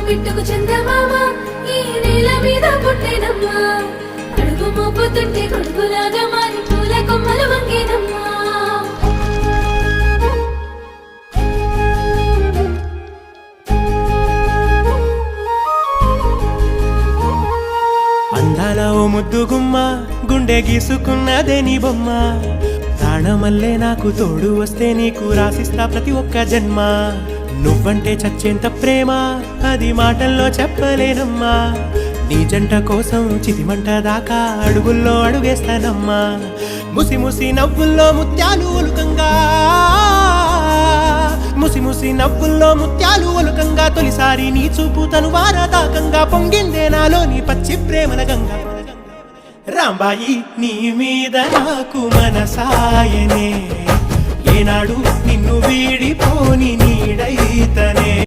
బిట్టుకు చందమామ ఈ నేల మీద పుట్టేనమ్మా అడుగు మోపుతుంటే కొడుకులాగా మారి పూల కొమ్మలు వంగేనమ్మా అందాల ఓ ముద్దు గుమ్మ గుండె గీసుకున్నదే నీ బొమ్మ ప్రాణమల్లే నాకు తోడు వస్తే నీకు రాసిస్తా ప్రతి ఒక్క జన్మ నువ్వంటే చచ్చేంత ప్రేమ అది మాటల్లో చెప్పలేనమ్మా నీ జంట కోసం చితిమంట దాకా అడుగుల్లో అడుగేస్తానమ్మా ముసి ముసి నవ్వుల్లో ముత్యాలు ఒలుకంగా ముసి ముసి నవ్వుల్లో ముత్యాలు ఒలుకంగా తొలిసారి నీ చూపు తను వారదాకంగా పొంగిందే నాలో నీ పచ్చి ప్రేమల గంగా రాంబాయి నీ మీద నాకు మనసాయనే ఏనాడు నిన్ను వీడిపోని నీడైతనే